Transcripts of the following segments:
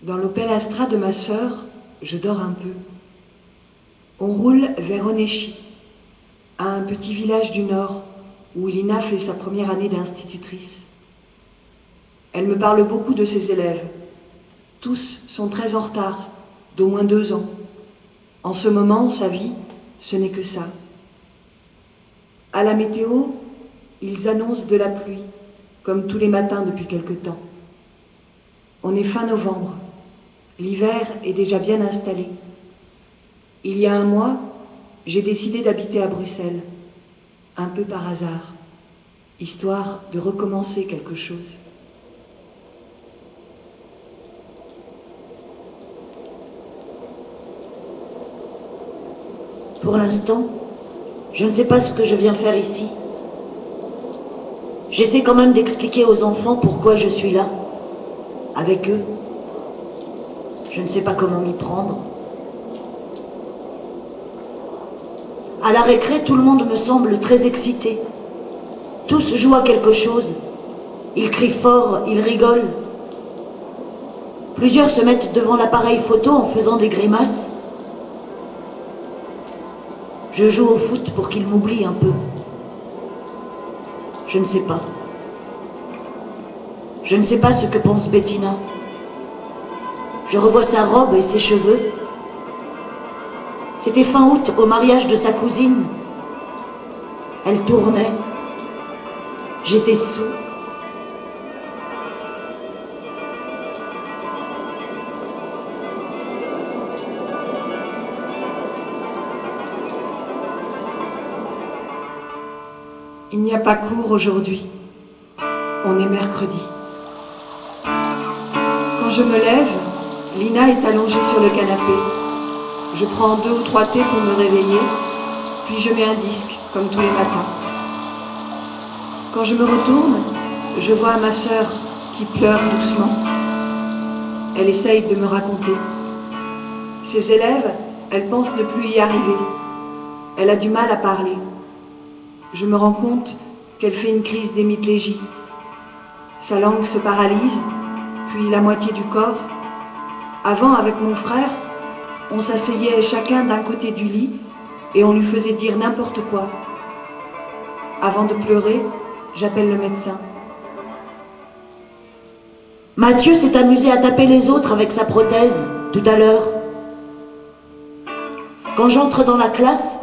Dans l'Opel Astra de ma sœur, je dors un peu. On roule vers Onechy, à un petit village du Nord où Lina fait sa première année d'institutrice. Elle me parle beaucoup de ses élèves. Tous sont très en retard, d'au moins 2 ans. En ce moment, sa vie, ce n'est que ça. À la météo, ils annoncent de la pluie, comme tous les matins depuis quelque temps. On est fin novembre. L'hiver est déjà bien installé. Il y a 1 mois, j'ai décidé d'habiter à Bruxelles, un peu par hasard, histoire de recommencer quelque chose. Pour l'instant, je ne sais pas ce que je viens faire ici. J'essaie quand même d'expliquer aux enfants pourquoi je suis là, avec eux. Je ne sais pas comment m'y prendre. À la récré, tout le monde me semble très excité. Tous jouent à quelque chose. Ils crient fort, ils rigolent. Plusieurs se mettent devant l'appareil photo en faisant des grimaces. Je joue au foot pour qu'ils m'oublient un peu. Je ne sais pas. Je ne sais pas ce que pense Bettina. Je revois sa robe et ses cheveux. C'était fin août, au mariage de sa cousine. Elle tournait. J'étais sous. Il n'y a pas cours aujourd'hui. On est mercredi. Quand je me lève, Lina est allongée sur le canapé. Je prends 2 ou 3 thés pour me réveiller, puis je mets un disque, comme tous les matins. Quand je me retourne, je vois ma sœur qui pleure doucement. Elle essaye de me raconter. Ses élèves, elle pense ne plus y arriver. Elle a du mal à parler. Je me rends compte qu'elle fait une crise d'hémiplégie. Sa langue se paralyse, puis la moitié du corps. Avant, avec mon frère, on s'asseyait chacun d'un côté du lit et on lui faisait dire n'importe quoi. Avant de pleurer, j'appelle le médecin. Mathieu s'est amusé à taper les autres avec sa prothèse, tout à l'heure. Quand j'entre dans la classe,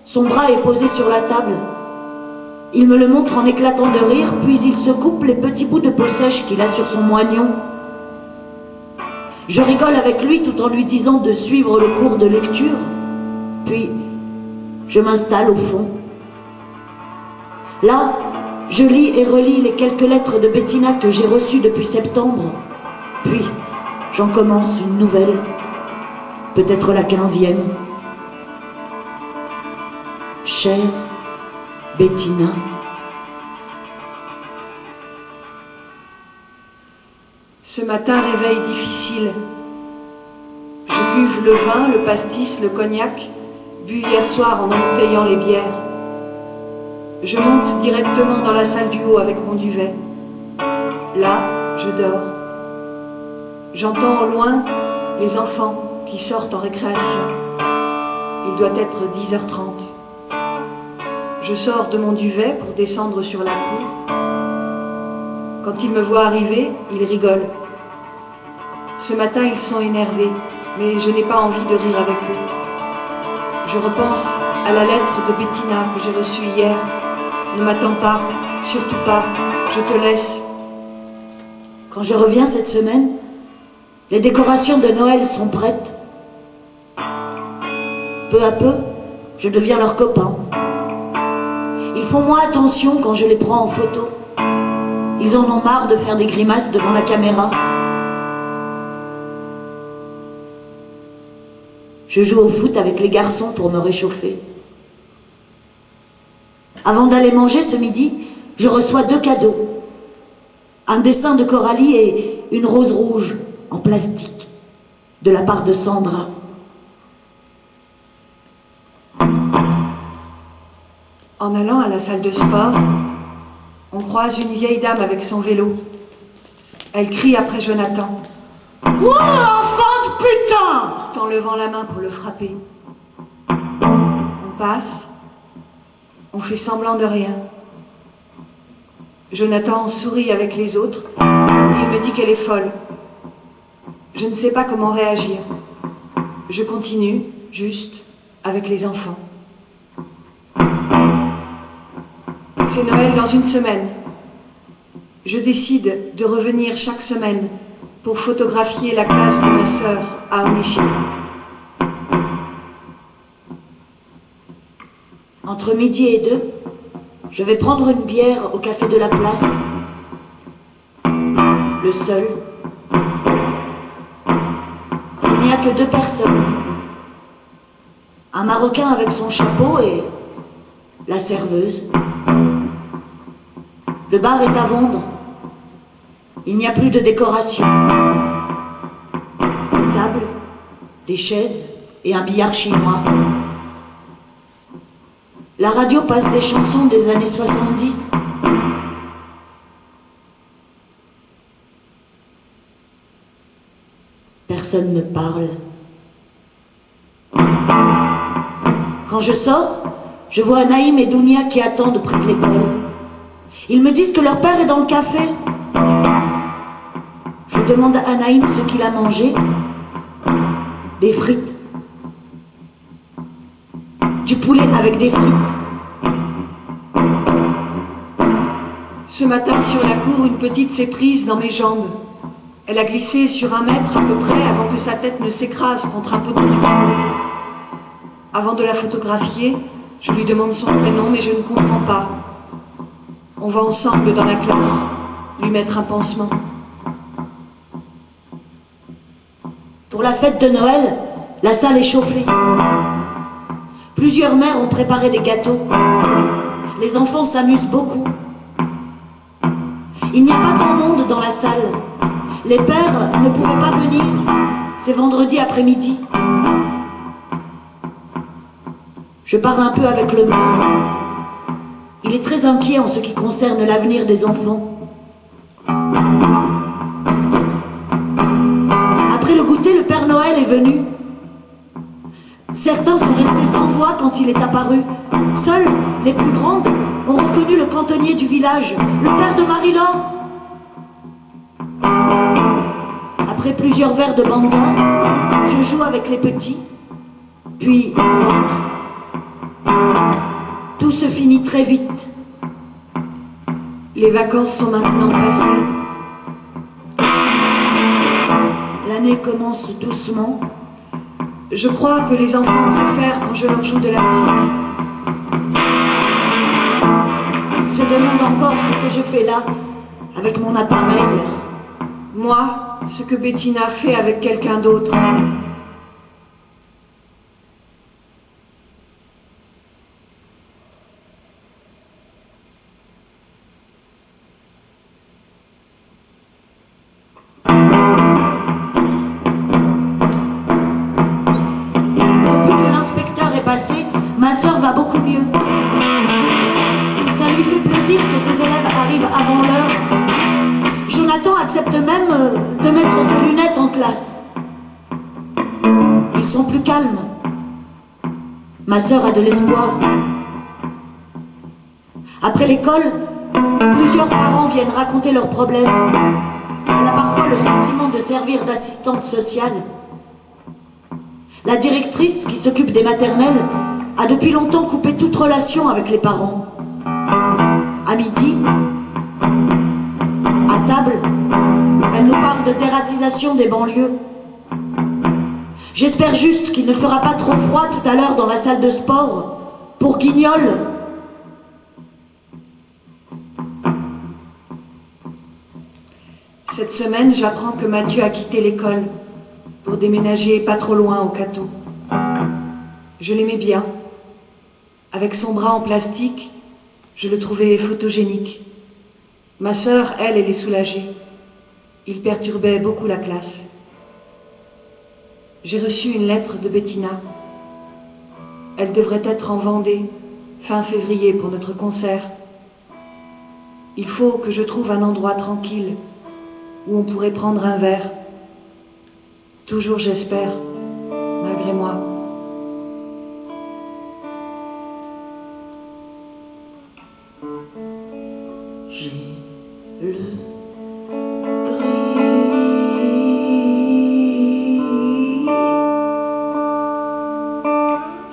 son bras est posé sur la table. Il me le montre en éclatant de rire, puis il se coupe les petits bouts de peau sèche qu'il a sur son moignon. Je rigole avec lui tout en lui disant de suivre le cours de lecture. Puis, je m'installe au fond. Là, je lis et relis les quelques lettres de Bettina que j'ai reçues depuis septembre. Puis, j'en commence une nouvelle. Peut-être la 15e. Chère Bettina. Ce matin, réveil difficile. Je cuve le vin, le pastis, le cognac, bu hier soir en embouteillant les bières. Je monte directement dans la salle du haut avec mon duvet. Là, je dors. J'entends au loin les enfants qui sortent en récréation. Il doit être 10h30. Je sors de mon duvet pour descendre sur la cour. Quand ils me voient arriver, ils rigolent. Ce matin, ils sont énervés, mais je n'ai pas envie de rire avec eux. Je repense à la lettre de Bettina que j'ai reçue hier. Ne m'attends pas, surtout pas, je te laisse. Quand je reviens cette semaine, les décorations de Noël sont prêtes. Peu à peu, je deviens leur copain. Ils font moins attention quand je les prends en photo. Ils en ont marre de faire des grimaces devant la caméra. Je joue au foot avec les garçons pour me réchauffer. Avant d'aller manger ce midi, je reçois 2 cadeaux. Un dessin de Coralie et une rose rouge en plastique, de la part de Sandra. En allant à la salle de sport, on croise une vieille dame avec son vélo. Elle crie après Jonathan. Oh, enfant de putain! tout en levant la main pour le frapper. On passe, on fait semblant de rien. Jonathan sourit avec les autres et il me dit qu'elle est folle. Je ne sais pas comment réagir. Je continue, juste, avec les enfants. C'est Noël dans une semaine. Je décide de revenir chaque semaine pour photographier la classe de ma sœur à Onéshimu. Entre midi et 2, je vais prendre une bière au café de la place. Le seul. Il n'y a que 2 personnes. Un Marocain avec son chapeau et la serveuse. Le bar est à vendre. Il n'y a plus de décoration. Des tables, des chaises et un billard chinois. La radio passe des chansons des années 70. Personne ne parle. Quand je sors, je vois Naïm et Dounia qui attendent près de l'école. Ils me disent que leur père est dans le café. Je demande à Naïm ce qu'il a mangé. Des frites. Du poulet avec des frites. Ce matin, sur la cour, une petite s'est prise dans mes jambes. Elle a glissé sur 1 mètre à peu près avant que sa tête ne s'écrase contre un poteau du bureau. Avant de la photographier, je lui demande son prénom, mais je ne comprends pas. On va ensemble dans la classe, lui mettre un pansement. Pour la fête de Noël, la salle est chauffée. Plusieurs mères ont préparé des gâteaux. Les enfants s'amusent beaucoup. Il n'y a pas grand monde dans la salle. Les pères ne pouvaient pas venir. C'est vendredi après-midi. Je parle un peu avec le maire. Il est très inquiet en ce qui concerne l'avenir des enfants. Après le goûter, le Père Noël est venu. Certains sont restés sans voix quand il est apparu. Seules les plus grandes ont reconnu le cantonnier du village, le père de Marie-Laure. Après plusieurs verres de banga, je joue avec les petits, puis on rentre. Tout se finit très vite. Les vacances sont maintenant passées. L'année commence doucement. Je crois que les enfants préfèrent quand je leur joue de la musique. Ils se demandent encore ce que je fais là, avec mon appareil. Moi, ce que Bettina fait avec quelqu'un d'autre. Ma sœur va beaucoup mieux. Ça lui fait plaisir que ses élèves arrivent avant l'heure. Jonathan accepte même de mettre ses lunettes en classe. Ils sont plus calmes. Ma sœur a de l'espoir. Après l'école, plusieurs parents viennent raconter leurs problèmes. Elle a parfois le sentiment de servir d'assistante sociale. La directrice qui s'occupe des maternelles a depuis longtemps coupé toute relation avec les parents. À midi, à table, elle nous parle de dératisation des banlieues. J'espère juste qu'il ne fera pas trop froid tout à l'heure dans la salle de sport pour Guignol. Cette semaine, j'apprends que Mathieu a quitté l'école pour déménager pas trop loin au Cateau. Je l'aimais bien. Avec son bras en plastique, je le trouvais photogénique. Ma sœur, elle est soulagée. Il perturbait beaucoup la classe. J'ai reçu une lettre de Bettina. Elle devrait être en Vendée, fin février, pour notre concert. Il faut que je trouve un endroit tranquille où on pourrait prendre un verre. Toujours j'espère, malgré moi. J'ai le gris,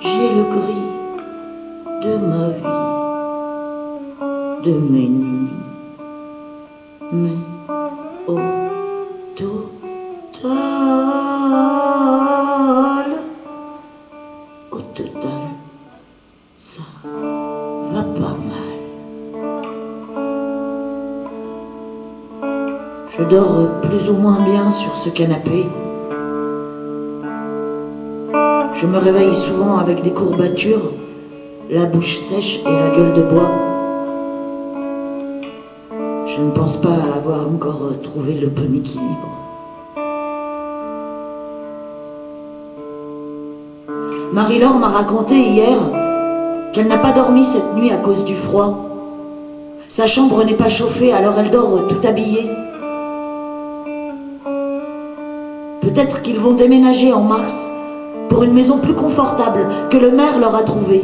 j'ai le gris de ma vie, de mes nuits, mais au total, ça va pas mal. Je dors plus ou moins bien sur ce canapé. Je me réveille souvent avec des courbatures, la bouche sèche et la gueule de bois. Je ne pense pas avoir encore trouvé le bon équilibre. Marie-Laure m'a raconté hier qu'elle n'a pas dormi cette nuit à cause du froid. Sa chambre n'est pas chauffée, alors elle dort tout habillée. Peut-être qu'ils vont déménager en mars pour une maison plus confortable que le maire leur a trouvée.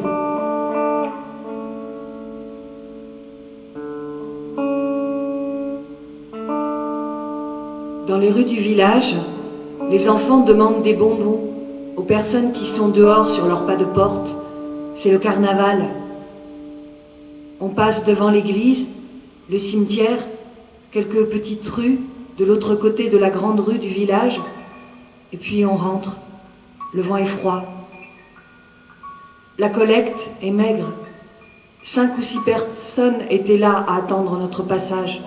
Dans les rues du village, les enfants demandent des bonbons aux personnes qui sont dehors sur leur pas de porte. C'est le carnaval. On passe devant l'église, le cimetière, quelques petites rues de l'autre côté de la grande rue du village, et puis on rentre. Le vent est froid. La collecte est maigre. 5 ou 6 personnes étaient là à attendre notre passage.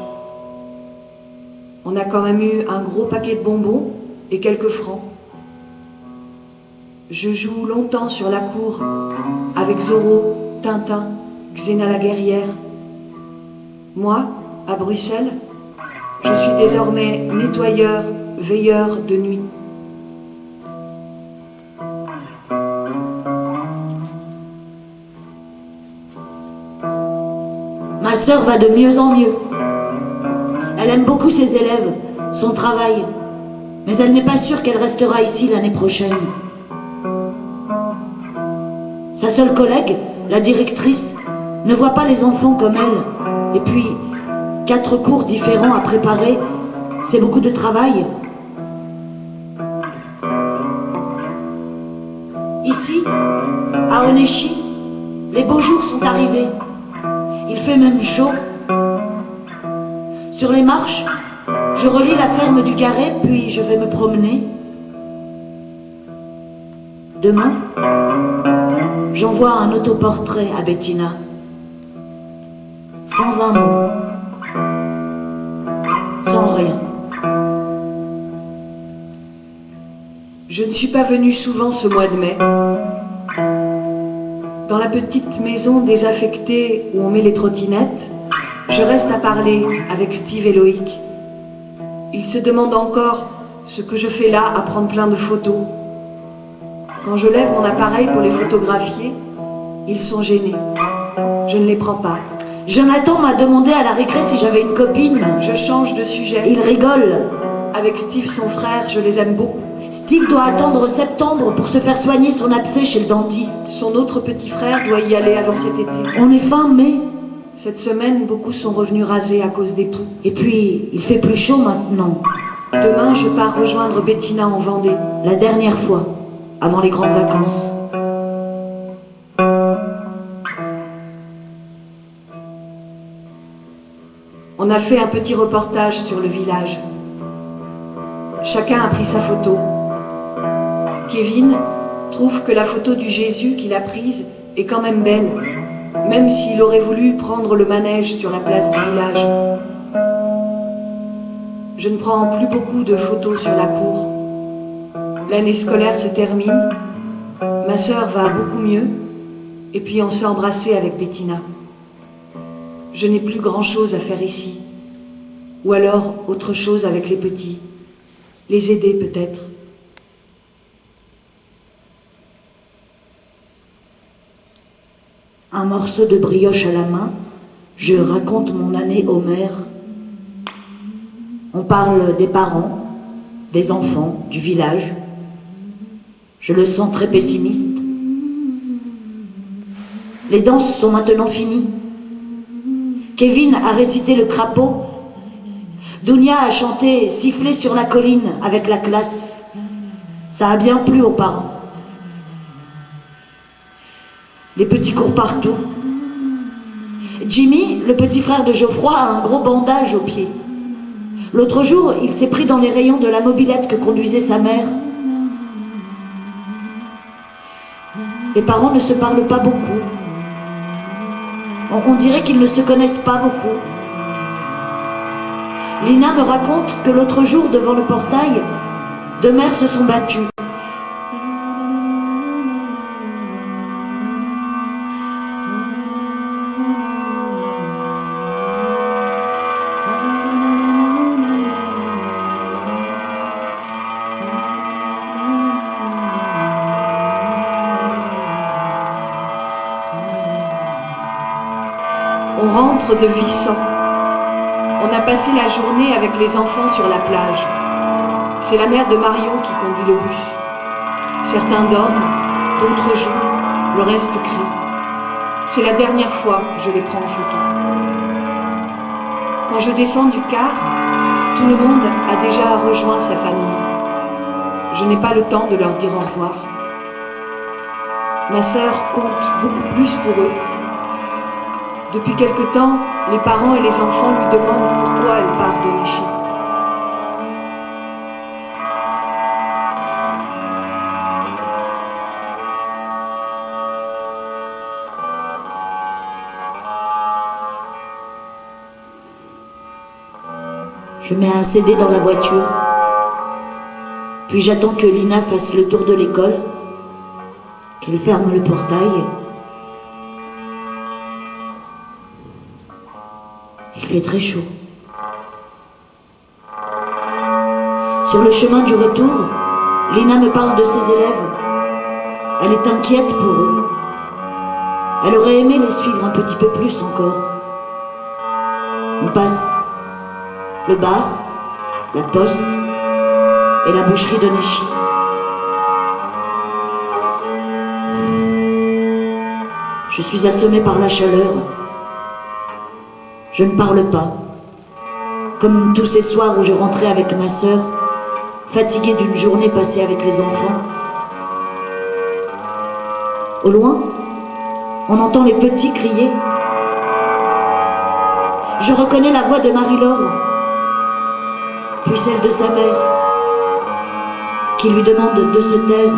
On a quand même eu un gros paquet de bonbons et quelques francs. Je joue longtemps sur la cour avec Zorro, Tintin, Xena la guerrière. Moi, à Bruxelles, je suis désormais nettoyeur, veilleur de nuit. Ma sœur va de mieux en mieux. Elle aime beaucoup ses élèves, son travail, mais elle n'est pas sûre qu'elle restera ici l'année prochaine. Sa seule collègue, la directrice, ne voit pas les enfants comme elle. Et puis, 4 cours différents à préparer, c'est beaucoup de travail. Ici, à Oneshi, les beaux jours sont arrivés. Il fait même chaud. Sur les marches, je relis la ferme du Garret, puis je vais me promener. Demain, j'envoie un autoportrait à Bettina. Sans un mot. Sans rien. Je ne suis pas venue souvent ce mois de mai. Dans la petite maison désaffectée où on met les trottinettes, je reste à parler avec Steve et Loïc. Ils se demandent encore ce que je fais là à prendre plein de photos. Quand je lève mon appareil pour les photographier, ils sont gênés. Je ne les prends pas. Jonathan m'a demandé à la récré si j'avais une copine. Je change de sujet. Il rigole. Avec Steve, son frère, je les aime beaucoup. Steve doit attendre septembre pour se faire soigner son abcès chez le dentiste. Son autre petit frère doit y aller avant cet été. On est fin mai. Cette semaine, beaucoup sont revenus rasés à cause des poux. Et puis, il fait plus chaud maintenant. Demain, je pars rejoindre Bettina en Vendée. La dernière fois, avant les grandes vacances. On a fait un petit reportage sur le village. Chacun a pris sa photo. Kevin trouve que la photo du Jésus qu'il a prise est quand même belle, même s'il aurait voulu prendre le manège sur la place du village. Je ne prends plus beaucoup de photos sur la cour. L'année scolaire se termine, ma sœur va beaucoup mieux, et puis on s'est embrassé avec Bettina. Je n'ai plus grand-chose à faire ici, ou alors autre chose avec les petits, les aider peut-être. Un morceau de brioche à la main, je raconte mon année au maire. On parle des parents, les enfants du village. Je le sens très pessimiste. Les danses sont maintenant finies. Kevin a récité le crapaud. Dounia a chanté Siffler sur la colline avec la classe. Ça a bien plu aux parents. Les petits courent partout. Jimmy, le petit frère de Geoffroy, a un gros bandage au pied. L'autre jour, il s'est pris dans les rayons de la mobilette que conduisait sa mère. Les parents ne se parlent pas beaucoup. On dirait qu'ils ne se connaissent pas beaucoup. Lina me raconte que l'autre jour, devant le portail, deux mères se sont battues. On rentre de Vissant. On a passé la journée avec les enfants sur la plage. C'est la mère de Marion qui conduit le bus. Certains dorment, d'autres jouent, le reste crie. C'est la dernière fois que je les prends en photo. Quand je descends du car, tout le monde a déjà rejoint sa famille. Je n'ai pas le temps de leur dire au revoir. Ma sœur compte beaucoup plus pour eux. Depuis quelque temps, les parents et les enfants lui demandent pourquoi elle part de Néchy. Je mets un CD dans la voiture. Puis j'attends que Lina fasse le tour de l'école, qu'elle ferme le portail. Il fait très chaud. Sur le chemin du retour, Lina me parle de ses élèves. Elle est inquiète pour eux. Elle aurait aimé les suivre un petit peu plus encore. On passe le bar, la poste et la boucherie de Néchy. Je suis assommée par la chaleur. Je ne parle pas, comme tous ces soirs où je rentrais avec ma sœur, fatiguée d'une journée passée avec les enfants. Au loin, on entend les petits crier. Je reconnais la voix de Marie-Laure, puis celle de sa mère, qui lui demande de se taire.